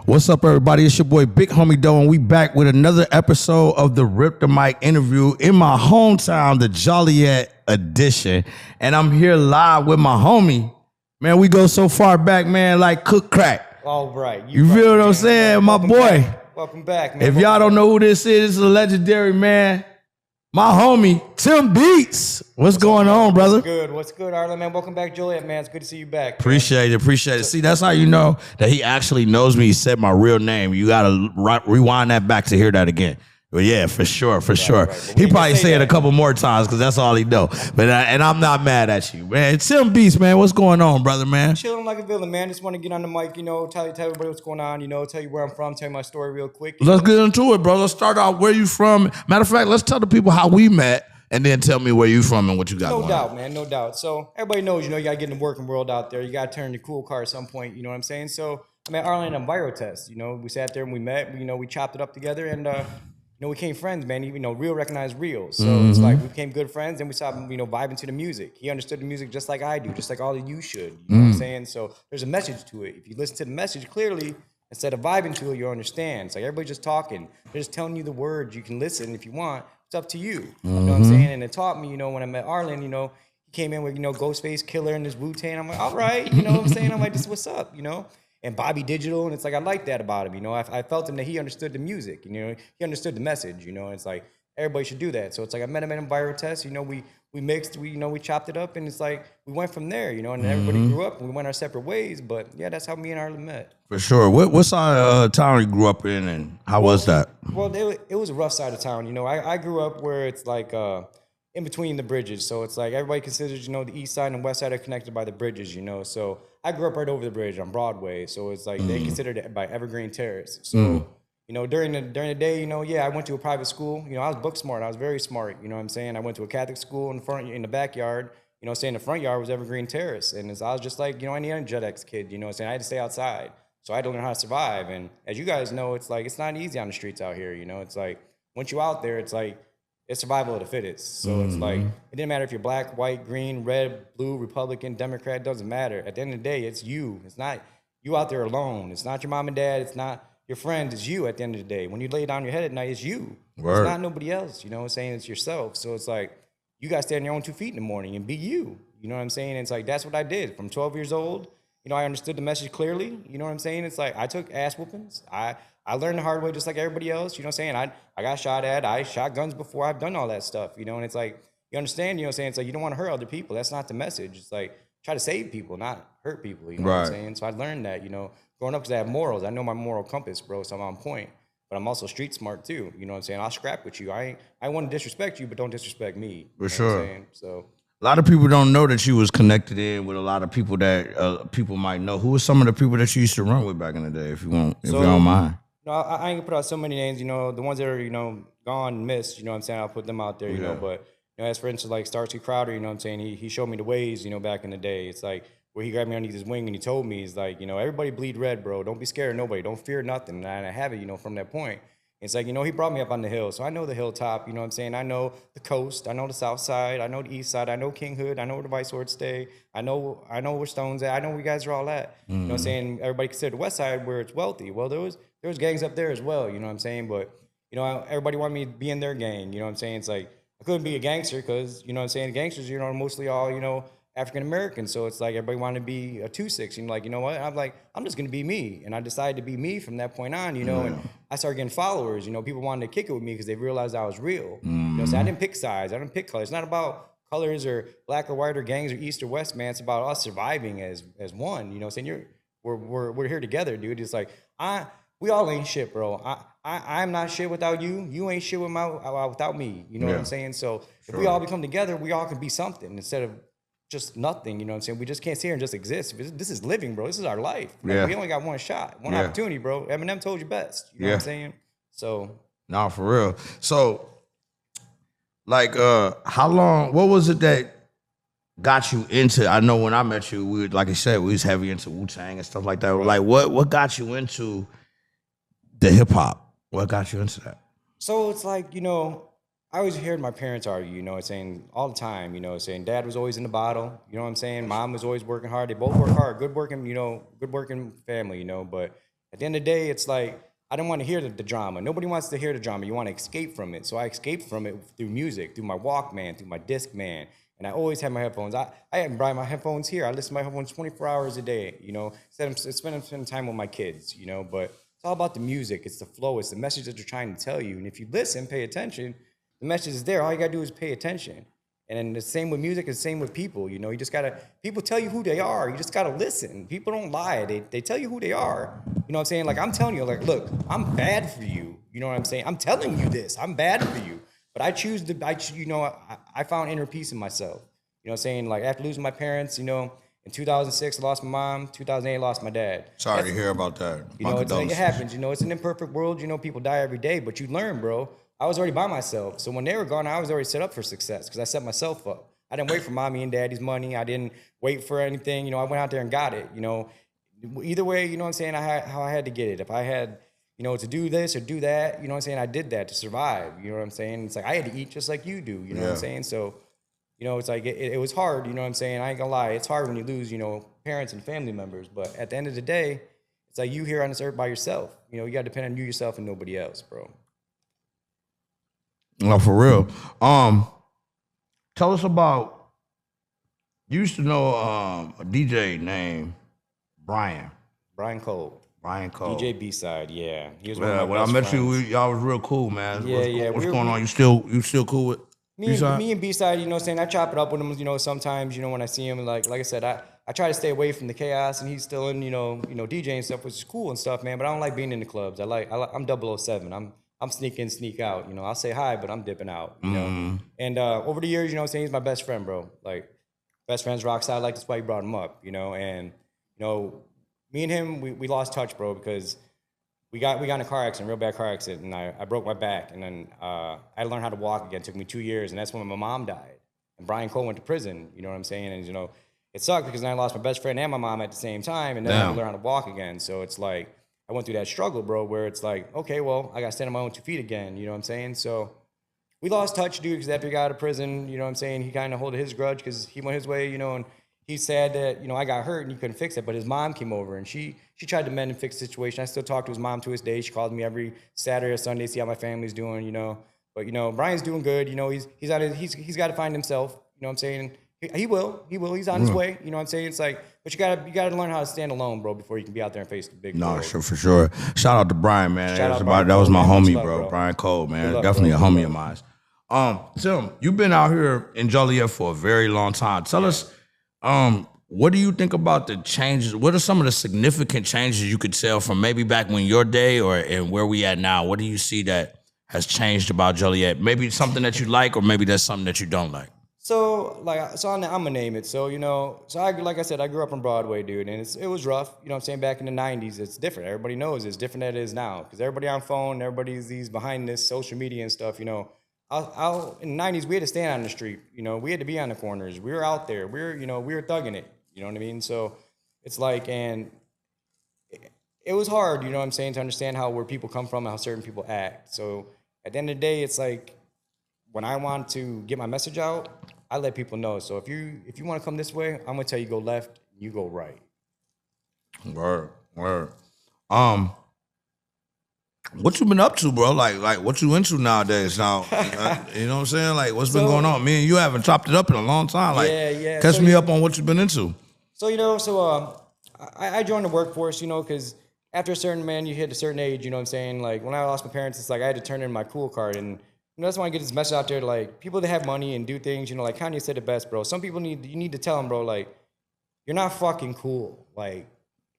What's up, everybody? It's your boy Big Homie Doe, and we back with another episode of the Rip the Mic interview in my hometown, the Joliet edition. And I'm here live with my homie. Man, we go so far back, man, like cook crack. All right. You feel what I'm saying, my boy? Welcome back, man. If y'all don't know who this is a legendary man. My homie, Tim Beats. What's going on, brother? What's good, Arlen, man? Welcome back, Joliet, man. It's good to see you back. Appreciate it. See, that's how you know that he actually knows me. He said my real name. You got to rewind that back to hear that again. But yeah, for sure. Right. He probably say it a couple more times because that's all he know. But and I'm not mad at you, man. Tim Beats, man. What's going on, brother, man? Chilling like a villain, man. Just want to get on the mic, tell everybody what's going on, tell you where I'm from, tell you my story real quick. Let's get into it, bro. Let's start out where you from. Matter of fact, let's tell the people how we met. And then tell me where you from and what you got going on. No doubt, man. No doubt. So everybody knows, you got to get in the working world out there. You got to turn the cool car at some point. You know what I'm saying? So I met Arlen on viral test. We sat there and we met. We chopped it up together and we became friends, man. Real recognized real. So it's like we became good friends and we started, vibing to the music. He understood the music just like I do, just like all of you should. You know what I'm saying? So there's a message to it. If you listen to the message clearly, instead of vibing to it, you'll understand. It's like everybody's just talking. They're just telling you the words. You can listen if you want. It's up to you. You know what I'm saying? And it taught me, when I met Arlen, he came in with, Ghostface Killer and this Wu-Tang. I'm like, all right, you know what I'm saying? I'm like, this is what's up, And Bobby Digital, and it's like, I like that about him, I felt him that he understood the music, he understood the message, and it's like, everybody should do that. So it's like, I met him in a viral test, we mixed, we chopped it up, and it's like, we went from there, and everybody grew up, and we went our separate ways, but yeah, that's how me and Arlen met. For sure. What side of town you grew up in, and how was that? Well, it was a rough side of town, I grew up where it's like, in between the bridges. So it's like everybody considers, the east side and west side are connected by the bridges, So I grew up right over the bridge on Broadway. So it's like they considered it by Evergreen Terrace. So, during the day, I went to a private school. I was book smart. I was very smart. You know what I'm saying? I went to a Catholic school in the backyard. Saying the front yard was Evergreen Terrace. And I was just like, any other Jet X kid, saying I had to stay outside. So I had to learn how to survive. And as you guys know, it's like, it's not easy on the streets out here. It's like, once you're out there, it's like, it's survival of the fittest. So it's like, it didn't matter if you're black, white, green, red, blue, Republican, Democrat, doesn't matter. At the end of the day, it's you. It's not you out there alone. It's not your mom and dad. It's not your friends. It's you at the end of the day. When you lay down your head at night, it's you. Word. It's not nobody else, saying it's yourself. So it's like, you got to stand on your own 2 feet in the morning and be you. You know what I'm saying? It's like, that's what I did. From 12 years old, I understood the message clearly. You know what I'm saying? It's like, I took ass whoopings. I learned the hard way just like everybody else. You know what I'm saying? I got shot at. I shot guns before. I've done all that stuff, and it's like, you understand, It's like, you don't want to hurt other people. That's not the message. It's like, try to save people, not hurt people, you know what I'm saying? So I learned that, growing up because I have morals. I know my moral compass, bro, so I'm on point. But I'm also street smart too, you know what I'm saying? I'll scrap with you. I want to disrespect you, but don't disrespect me. For sure. So a lot of people don't know that you was connected in with a lot of people that people might know. Who were some of the people that you used to run with back in the day, if you don't mind? No, I ain't gonna put out so many names, the ones that are, gone and missed, you know what I'm saying? I'll put them out there, you know, but, as for instance, like Starsky Crowder, you know what I'm saying? He showed me the ways, back in the day. It's like, where he grabbed me underneath his wing and he told me, he's like, everybody bleed red, bro. Don't be scared of nobody. Don't fear nothing. And I have it, from that point. It's like, he brought me up on the hill. So I know the hilltop, you know what I'm saying? I know the coast. I know the south side. I know the east side. I know King Hood. I know where the Vice Lords stay. I know where Stone's at. I know where you guys are all at. You know what I'm saying? Everybody considered the west side where it's wealthy. Well, there was gangs up there as well, you know what I'm saying? But, everybody wanted me to be in their gang, you know what I'm saying? It's like, I couldn't be a gangster because, you know what I'm saying? Gangsters, mostly all, African American, so it's like everybody wanted to be a 2-6. Like, you know what? I'm like, I'm just gonna be me, and I decided to be me from that point on. And I started getting followers. People wanted to kick it with me because they realized I was real. So I didn't pick sides, I didn't pick colors. It's not about colors or black or white or gangs or east or west, man. It's about us surviving as one. You know, saying we're here together, dude. It's like we all ain't shit, bro. I'm not shit without you. You ain't shit without me. You know what I'm saying? So if we all become together, we all can be something instead of just nothing, you know what I'm saying? We just can't sit here and just exist. This is living, bro. This is our life. Like, we only got one shot, one opportunity, bro. Eminem told you best. You know what I'm saying? So. No, for real. So, like, how long, what was it that got you into, I know when I met you, like I said, we was heavy into Wu-Tang and stuff like that. Right. Like, what got you into the hip-hop? What got you into that? So, it's like, I always heard my parents argue, saying all the time, saying dad was always in the bottle, you know what I'm saying? Mom was always working hard. They both work hard, good working family, but At the end of the day, it's like, I don't want to hear the drama. Nobody wants to hear the drama. You want to escape from it. So I escaped from it through music, through my Walkman, through my Discman. And I always have my headphones. I haven't brought my headphones here. I listen to my headphones 24 hours a day, you know, spending time with my kids, you know, but it's all about the music. It's the flow. It's the message that they're trying to tell you. And if you listen, pay attention, the message is there. All you got to do is pay attention. And then the same with music, it's the same with people. You know, you just gotta, people tell you who they are. You just gotta listen. People don't lie. They tell you who they are. You know what I'm saying? Like, I'm telling you, like, look, I'm bad for you. You know what I'm saying? I'm telling you this. I'm bad for you. But I found inner peace in myself. You know what I'm saying? Like, after losing my parents, you know, in 2006, I lost my mom. 2008, I lost my dad. Sorry to hear about that. You know, it's like, it happens. You know, it's an imperfect world. You know, people die every day, but you learn, bro. I was already by myself. So when they were gone, I was already set up for success because I set myself up. I didn't wait for mommy and daddy's money. I didn't wait for anything. You know, I went out there and got it. You know, either way, you know what I'm saying, how I had to get it. If I had, you know, to do this or do that, you know what I'm saying, I did that to survive. You know what I'm saying? It's like I had to eat just like you do. You know what I'm saying? So, you know, it's like it was hard. You know what I'm saying? I ain't gonna lie. It's hard when you lose, you know, parents and family members. But at the end of the day, it's like you here on this earth by yourself. You know, you got to depend on you, yourself, and nobody else, bro. No, for real. Tell us about, you used to know a DJ named Brian. Brian Cole. Brian Cole. DJ B-Side, yeah. He was one of my when I met friends. Y'all was real cool, man. Yeah, What's going on? You still cool with B-Side? Me and B-Side, you know what I'm saying? I chop it up with him, you know, sometimes, you know, when I see him, like I said, I try to stay away from the chaos, and he's still in, you know, DJing and stuff, which is cool and stuff, man, but I don't like being in the clubs. I'm 007. I'm sneak in, sneak out. You know, I'll say hi, but I'm dipping out, you know? And over the years, you know what I'm saying, he's my best friend, bro. Like, best friends rock side, like, that's why he brought him up, you know? And, you know, me and him, we lost touch, bro, because we got in a car accident, real bad car accident, and I broke my back, and then I had to learn how to walk again. It took me 2 years, and that's when my mom died. And Brian Cole went to prison, you know what I'm saying? And, you know, it sucked because then I lost my best friend and my mom at the same time, and then I had to learn how to walk again. So it's like, I went through that struggle, bro, where it's like, okay, well, I got to stand on my own 2 feet again, you know what I'm saying? So we lost touch, dude, because after he got out of prison, you know what I'm saying, he kind of held his grudge because he went his way, you know, and he's sad that, you know, I got hurt and he couldn't fix it, but his mom came over and she tried to mend and fix the situation. I still talk to his mom to this day. She calls me every Saturday or Sunday, see how my family's doing, you know. But, you know, Brian's doing good, you know, he's got to find himself, you know what I'm saying? He will. He's on his way. You know what I'm saying? It's like, but you gotta learn how to stand alone, bro, before you can be out there and face the big world. Sure, for sure. Shout out to Brian, man. That was my homie, bro. Brian Cole, man. Definitely a homie of mine. Tim, you've been out here in Joliet for a very long time. Tell us, what do you think about the changes? What are some of the significant changes you could tell from maybe back when your day and where we at now? What do you see that has changed about Joliet? Maybe something that you like, or maybe that's something that you don't like. So I'm gonna name it. So, you know, like I said, I grew up on Broadway, dude, and it was rough. You know what I'm saying? Back in the 90s, it's different. Everybody knows it's different than it is now because everybody on phone, everybody's these behind this social media and stuff. You know, in the 90s, we had to stand on the street. You know, we had to be on the corners. We were out there. We were thugging it. You know what I mean? So it's like, and it was hard. You know what I'm saying, to understand where people come from and how certain people act. So at the end of the day, it's like, when I want to get my message out, I let people know. So if you want to come this way, I'm gonna tell you go left, you go right. Word. What you been up to, bro? Like what you into nowadays? Now, you know what I'm saying? Like, what's been going on? Me and you haven't chopped it up in a long time. Like, catch me up on what you've been into. So, you know, I joined the workforce, you know, because after a certain you hit a certain age, you know what I'm saying? Like, when I lost my parents, it's like I had to turn in my cool card, and you know, that's why I get this message out there to, like, people that have money and do things, you know, like Kanye said it best, bro. Some people you need to tell them, bro, like, you're not fucking cool. Like,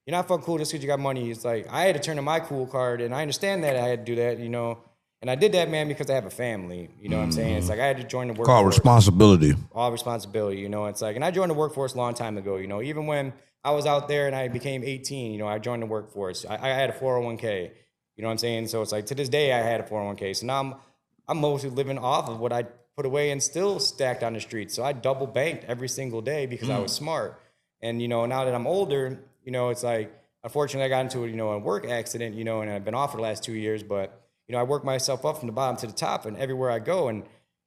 you're not fucking cool just because you got money. It's like, I had to turn in my cool card, and I understand that I had to do that, you know. And I did that, man, because I have a family, you know what I'm saying? It's like I had to join the workforce. Called responsibility. All responsibility, you know. It's like, and I joined the workforce a long time ago, you know. Even when I was out there and I became 18, you know, I joined the workforce. I had a 401k, you know what I'm saying? So it's like, to this day, I had a 401k. So now I'm mostly living off of what I put away and still stacked on the street. So I double banked every single day because I was smart. And, you know, now that I'm older, you know, it's like, unfortunately, I got into a work accident, you know, and I've been off for the last 2 years. But, you know, I worked myself up from the bottom to the top, and everywhere I go, and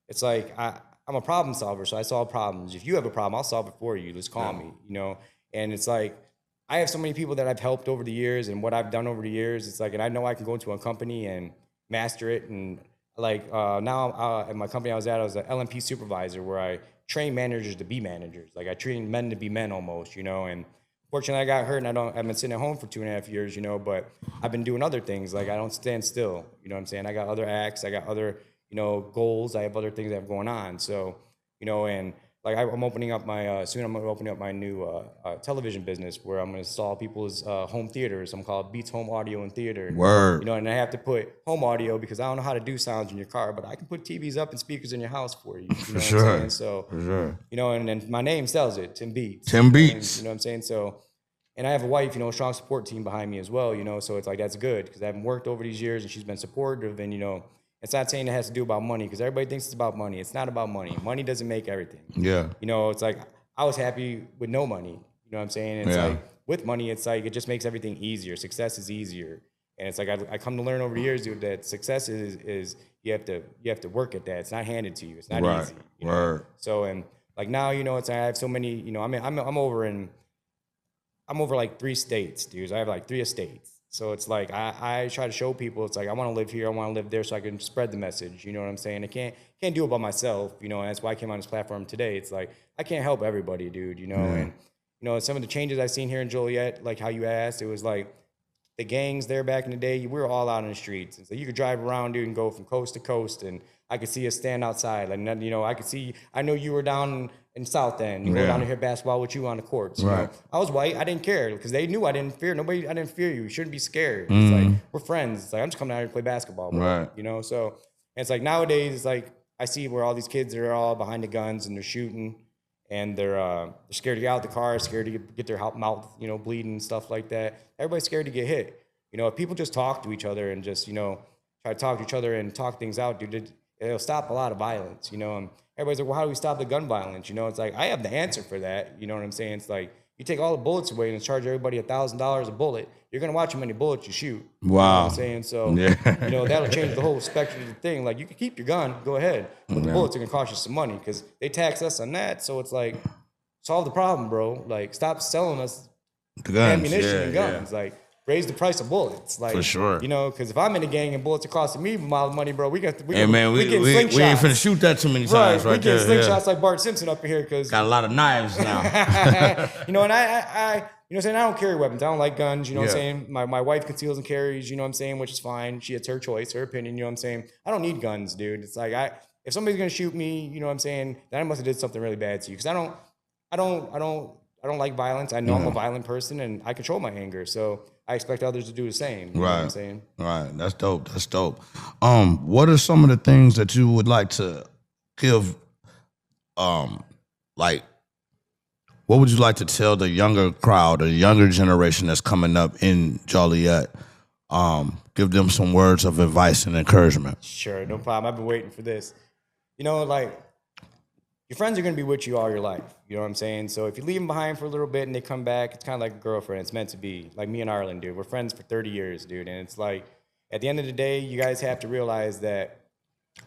it's like, I'm a problem solver, so I solve problems. If you have a problem, I'll solve it for you. Just call me, you know. And it's like, I have so many people that I've helped over the years and what I've done over the years. It's like, and I know I can go into a company and master it. And like now at my company I was an LMP supervisor where I train managers to be managers. Like I train men to be men almost, you know. And fortunately I got hurt and I've been sitting at home for 2.5 years, you know, but I've been doing other things. Like I don't stand still, you know what I'm saying? I got other acts, I got other, you know, goals. I have other things that have going on. So, you know, and like I'm opening up my soon. I'm opening up my new television business where I'm going to install people's home theaters. I'm called Beats Home Audio and Theater. Word. You know, and I have to put home audio because I don't know how to do sounds in your car, but I can put TVs up and speakers in your house for you. You know For what sure. I'm saying? So, For sure. you know, and then my name sells it, Tim Beats. Tim Beats. You know what I'm saying? So, and I have a wife, you know, a strong support team behind me as well. You know, so it's like that's good because I haven't worked over these years and she's been supportive and you know. It's not saying it has to do about money because everybody thinks it's about money. It's not about money. Money doesn't make everything. Yeah. You know, it's like I was happy with no money. You know what I'm saying? It's like with money, it's like it just makes everything easier. Success is easier. And it's like I come to learn over the years, dude, that success is you have to work at that. It's not handed to you. It's not easy. You know? Word. So and like now, you know, it's I have so many, you know, I'm over like 3 states, dude. I have like 3 estates. So it's like I try to show people it's like I want to live here, I want to live there, so I can spread the message. You know what I'm saying? I can't do it by myself. You know, and that's why I came on this platform today. It's like I can't help everybody, dude. You know, and you know some of the changes I've seen here in Joliet, like how you asked, it was like the gangs there back in the day. We were all out in the streets, and so you could drive around, dude, and go from coast to coast, and I could see us stand outside. Like you know, I know you were down in South End. You go down to hear basketball with you on the courts. You know? I was white. I didn't care because they knew I didn't fear nobody. I didn't fear you. You shouldn't be scared. It's like we're friends. It's like I'm just coming out here to play basketball. Bro. Right. You know. So and it's like nowadays, it's like I see where all these kids are all behind the guns and they're shooting and they're scared to get out the car, scared to get their mouth, you know, bleeding and stuff like that. Everybody's scared to get hit. You know, if people just talk to each other and just, you know, try to talk to each other and talk things out, dude, it'll stop a lot of violence, you know. And everybody's like, well, how do we stop the gun violence? You know, it's like, I have the answer for that. You know what I'm saying? It's like, you take all the bullets away and charge everybody $1,000 a bullet, you're going to watch how many bullets you shoot. Wow. You know what I'm saying? So, you know, that'll change the whole spectrum of the thing. Like, you can keep your gun, go ahead. But the bullets are going to cost you some money because they tax us on that. So it's like, solve the problem, bro. Like, stop selling us The guns. ammunition and guns. Like, raise the price of bullets, like For sure. You know, because if I'm in a gang and bullets are costing me a lot of money, bro, we Hey can man, we ain't slingshots. finna shoot that too many times, right we get there. slingshots like Bart Simpson up in here because Got a lot of knives now. you know, and I you know, what I'm saying I don't carry weapons. I don't like guns. You know, what I'm saying my wife conceals and carries. You know, what I'm saying, which is fine. It's her choice, her opinion. You know, what I'm saying I don't need guns, dude. It's like if somebody's gonna shoot me, you know, what I'm saying then I must have did something really bad to you because I don't like violence. I know I'm a violent person and I control my anger. So I expect others to do the same. You know what I'm saying? Right. That's dope. That's dope. What are some of the things that you would like to give, like, what would you like to tell the younger crowd, the younger generation that's coming up in Joliet? Give them some words of advice and encouragement. Sure, no problem. I've been waiting for this. You know, like, your friends are going to be with you all your life. You know what I'm saying? So if you leave them behind for a little bit and they come back, it's kind of like a girlfriend. It's meant to be. Like me and Arlen, dude. We're friends for 30 years, dude. And it's like, at the end of the day, you guys have to realize that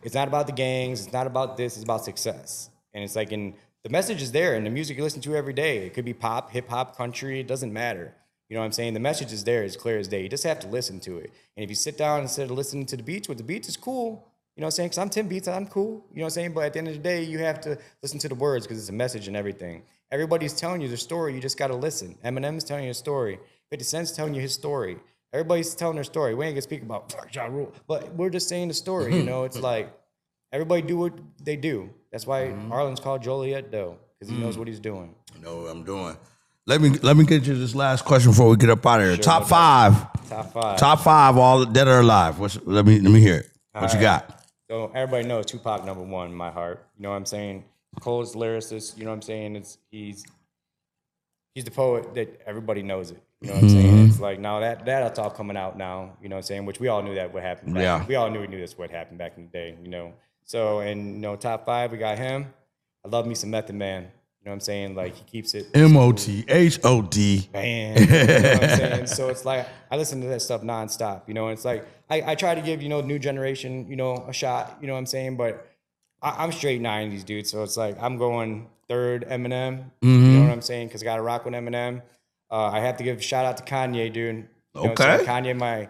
it's not about the gangs. It's not about this. It's about success. And it's like, the message is there. And the music you listen to every day, it could be pop, hip-hop, country. It doesn't matter. You know what I'm saying? The message is there. It's clear as day. You just have to listen to it. And if you sit down instead of listening to the beats, the beats is cool. You know what I'm saying? Because I'm Tim Beats, I'm cool. You know what I'm saying? But at the end of the day, you have to listen to the words because it's a message and everything. Everybody's telling you their story. You just got to listen. Eminem's telling you a story. 50 Cent's telling you his story. Everybody's telling their story. We ain't going to speak about Ja Rule, but we're just saying the story. You know, it's like everybody do what they do. That's why Arlen's called Joliet Doe because he knows what he's doing. I know what I'm doing. Let me get you this last question before we get up out of here. Sure, Top five. Top five, all dead or alive. Let me hear it. What you got? So everybody knows Tupac #1 in my heart. You know what I'm saying? Cole's lyricist. You know what I'm saying? He's the poet that everybody knows it. You know what I'm saying? It's like now that's all coming out now. You know what I'm saying? Which we all knew that would happen. We all knew this would happen back in the day. You know. So and you know top 5 we got him. I love me some Method Man. You know what I'm saying? Like he keeps it MOTHOD. Man. You know what I'm saying? So it's like I listen to that stuff nonstop, you know, and it's like I try to give, you know, new generation, you know, a shot, you know what I'm saying? But I'm straight 90s, dude. So it's like I'm going third Eminem. You know what I'm saying? Because I got to rock with Eminem. I have to give a shout out to Kanye, dude. You know what I'm Okay. saying? Kanye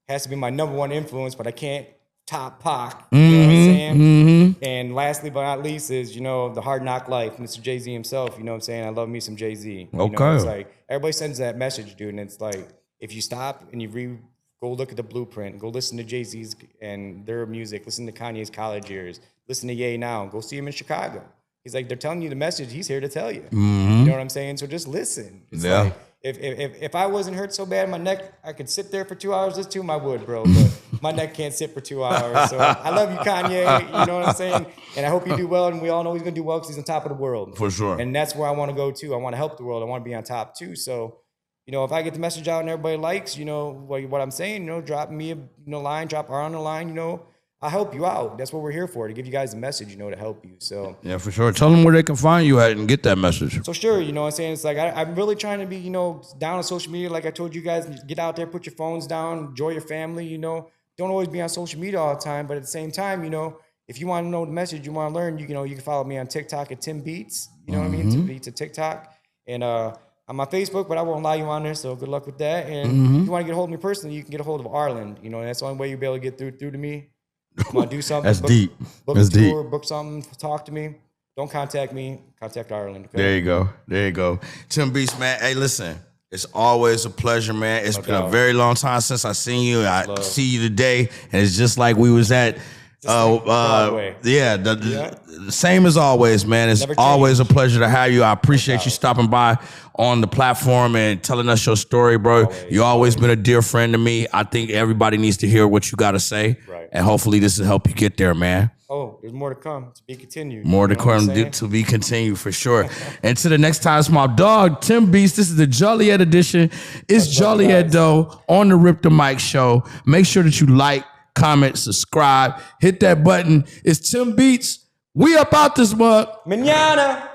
has to be my number one influence, but I can't top Pac. You know what I'm saying? And lastly, but not least, is the Hard Knock Life, Mr. Jay-Z himself. You know what I'm saying? I love me some Jay-Z. Okay. It's like everybody sends that message, dude, and it's like if you stop and you go look at the blueprint, go listen to Jay-Z's and their music, listen to Kanye's college years, listen to Ye Now, go see him in Chicago. He's like, they're telling you the message. He's here to tell you. You know what I'm saying? So just listen. It's like, if I wasn't hurt so bad in my neck, I could sit there for 2 hours. Listen to him, I would, bro. But my neck can't sit for 2 hours. So I love you, Kanye. You know what I'm saying? And I hope you do well. And we all know he's going to do well because he's on top of the world. For sure. And that's where I want to go, too. I want to help the world. I want to be on top, too. So, if I get the message out and everybody likes, what I'm saying, drop me a line, drop R on the line, I'll help you out. That's what we're here for, to give you guys a message, to help you. So yeah, for sure. Tell them where they can find you at and get that message. So sure, what I'm saying? It's like I'm really trying to be, down on social media. Like I told you guys, get out there, put your phones down, enjoy your family, Don't always be on social media all the time, but at the same time, if you want to know the message, you want to learn, you can follow me on TikTok at Tim Beats. You know what I mean? Tim Beats at TikTok. And I'm on Facebook, but I won't allow you on there, so good luck with that. And if you want to get a hold of me personally, you can get a hold of Arlen. And that's the only way you'll be able to get through to me. Come on, do something. That's deep. Book That's a tour, deep. book something, talk to me. Don't contact me. Contact Ireland. Okay? There you go. Tim Beats, man. Hey, listen. It's always a pleasure, man. It's been a very long time since I seen you. I see you today, and it's just like we was at the same as always, man. It's always a pleasure to have you. I appreciate you stopping by on the platform and telling us your story, bro. You always been a dear friend to me. I think everybody needs to hear what you got to say, and hopefully this will help you get there, man. Oh, there's more to come. To be continued. More to come, to be continued for sure. Until the next time, it's my dog, Tim Beats. This is the Joliet edition. It's Joliet, though, on the Rip the Mic show. Make sure that you like, comment, subscribe, hit that button. It's Tim Beats. We up out this mug. Mañana.